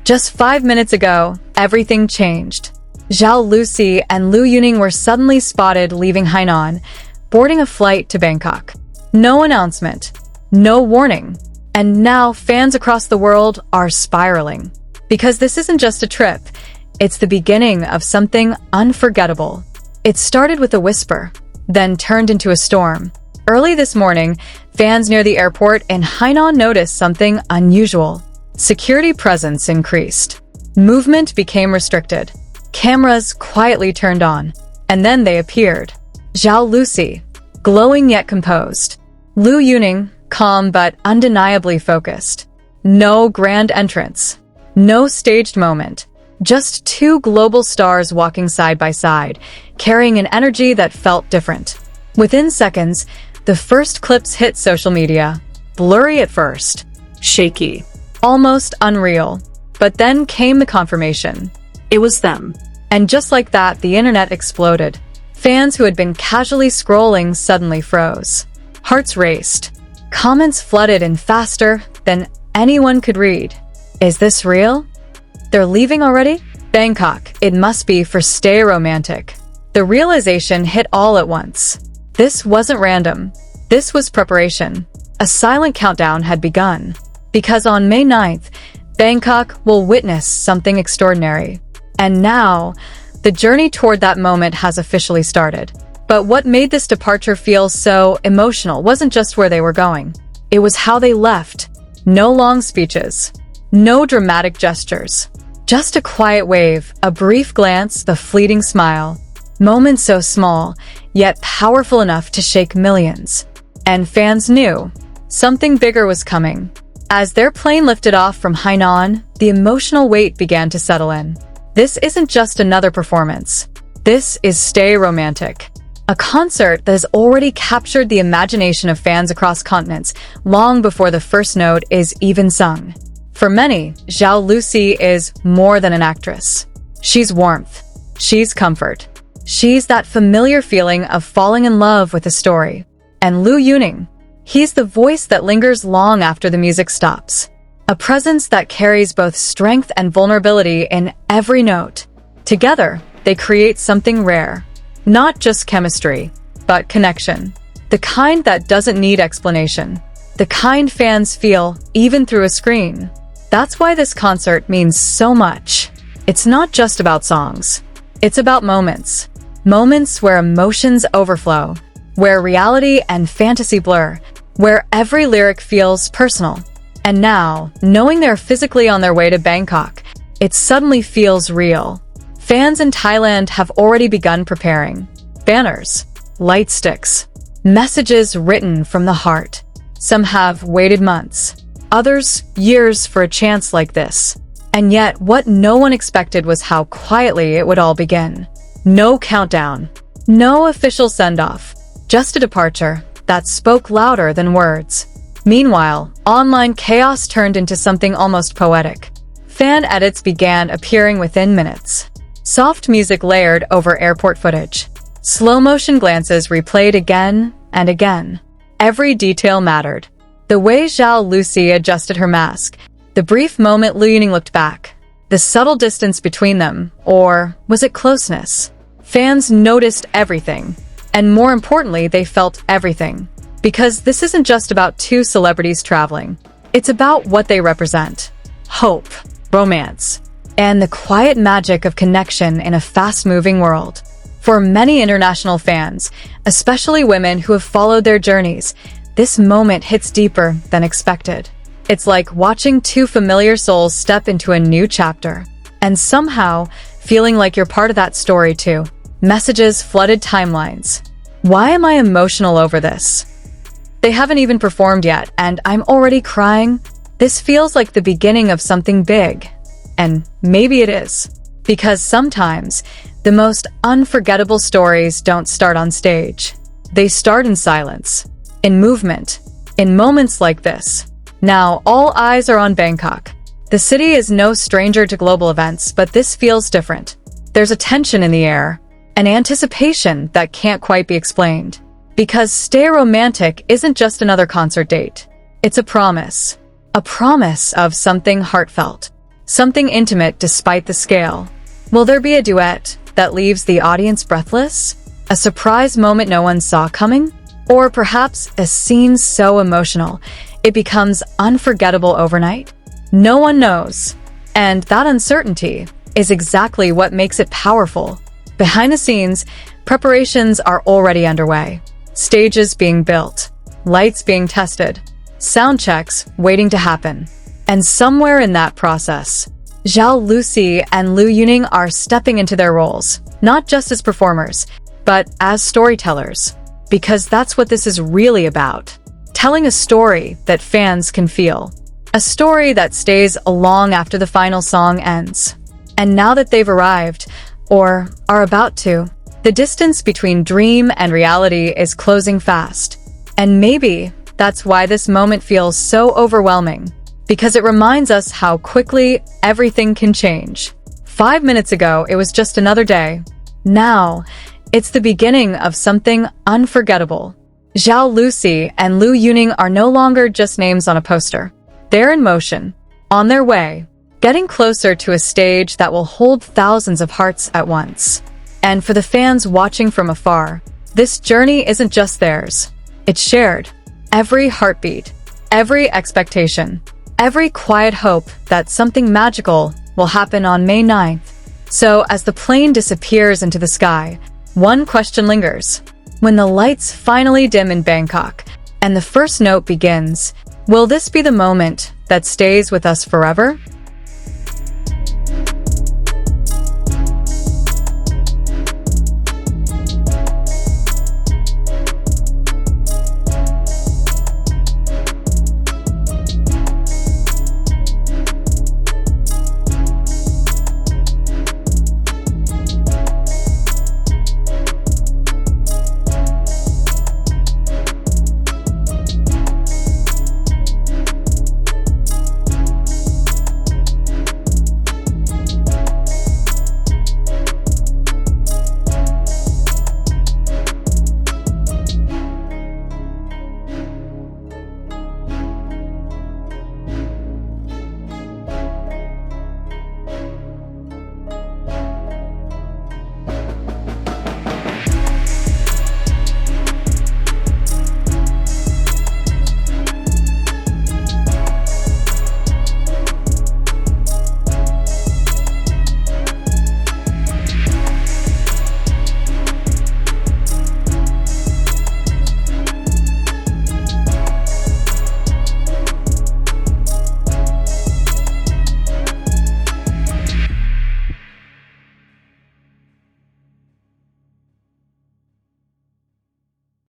Just 5 minutes ago, everything changed. Zhao Lusi and Liu Yuning were suddenly spotted leaving Hainan, boarding a flight to Bangkok. No announcement, no warning. And now fans across the world are spiraling. Because this isn't just a trip, it's the beginning of something unforgettable. It started with a whisper, then turned into a storm. Early this morning, fans near the airport in Hainan noticed something unusual. Security presence increased. Movement became restricted. Cameras quietly turned on, and then they appeared. Zhao Lusi, glowing yet composed. Liu Yuning, calm but undeniably focused. No grand entrance. No staged moment. Just two global stars walking side by side, carrying an energy that felt different. Within seconds, the first clips hit social media. Blurry at first. Shaky. Almost unreal. But then came the confirmation. It was them. And just like that, the internet exploded. Fans who had been casually scrolling suddenly froze. Hearts raced. Comments flooded in faster than anyone could read. Is this real? They're leaving already? Bangkok, it must be for stay romantic. The realization hit all at once. This wasn't random. This was preparation. A silent countdown had begun. Because on May 9th, Bangkok will witness something extraordinary. And now, the journey toward that moment has officially started. But what made this departure feel so emotional wasn't just where they were going. It was how they left. No long speeches. No dramatic gestures. Just a quiet wave, a brief glance, the fleeting smile. Moments so small, yet powerful enough to shake millions. And fans knew something bigger was coming. As their plane lifted off from Hainan, the emotional weight began to settle in. This isn't just another performance. This is Stay Romantic. A concert that has already captured the imagination of fans across continents long before the first note is even sung. For many, Zhao Lusi is more than an actress. She's warmth. She's comfort. She's that familiar feeling of falling in love with a story. And Liu Yuning, he's the voice that lingers long after the music stops. A presence that carries both strength and vulnerability in every note. Together, they create something rare. Not just chemistry, but connection. The kind that doesn't need explanation. The kind fans feel even through a screen. That's why this concert means so much. It's not just about songs. It's about moments. Moments where emotions overflow, where reality and fantasy blur, where every lyric feels personal. And now, knowing they're physically on their way to Bangkok, it suddenly feels real. Fans in Thailand have already begun preparing. Banners, light sticks, messages written from the heart. Some have waited months, others years for a chance like this. And yet, what no one expected was how quietly it would all begin. No countdown, no official send-off, just a departure that spoke louder than words. Meanwhile, online chaos turned into something almost poetic. Fan edits began appearing within minutes. Soft music layered over airport footage. Slow-motion glances replayed again and again. Every detail mattered. The way Zhao Lusi adjusted her mask, the brief moment Liu Yuning looked back, the subtle distance between them, or was it closeness? Fans noticed everything. And more importantly, they felt everything. Because this isn't just about two celebrities traveling. It's about what they represent. Hope, romance, and the quiet magic of connection in a fast-moving world. For many international fans, especially women who have followed their journeys, this moment hits deeper than expected. It's like watching two familiar souls step into a new chapter. And somehow, feeling like you're part of that story too. Messages flooded timelines. Why am I emotional over this? They haven't even performed yet, and I'm already crying. This feels like the beginning of something big. And maybe it is. Because sometimes, the most unforgettable stories don't start on stage. They start in silence, in movement, in moments like this. Now, all eyes are on Bangkok. The city is no stranger to global events, but this feels different. There's a tension in the air, an anticipation that can't quite be explained. Because Stay Romantic isn't just another concert date. It's a promise of something heartfelt. something intimate despite the scale. Will there be a duet that leaves the audience breathless? A surprise moment no one saw coming? Or perhaps a scene so emotional it becomes unforgettable overnight? No one knows. And that uncertainty is exactly what makes it powerful. Behind the scenes, preparations are already underway. Stages being built, lights being tested, sound checks waiting to happen. And somewhere in that process, Zhao Lusi and Liu Yuning are stepping into their roles, not just as performers, but as storytellers. Because that's what this is really about. Telling a story that fans can feel. A story that stays long after the final song ends. And now that they've arrived, or are about to, the distance between dream and reality is closing fast. And maybe that's why this moment feels so overwhelming. Because it reminds us how quickly everything can change. 5 minutes ago, it was just another day. Now, it's the beginning of something unforgettable. Zhao Lusi and Liu Yuning are no longer just names on a poster. They're in motion, on their way, getting closer to a stage that will hold thousands of hearts at once. And for the fans watching from afar, this journey isn't just theirs. It's shared. Every heartbeat, every expectation, every quiet hope that something magical will happen on May 9th. So as the plane disappears into the sky, one question lingers. When the lights finally dim in Bangkok and the first note begins, will this be the moment that stays with us forever?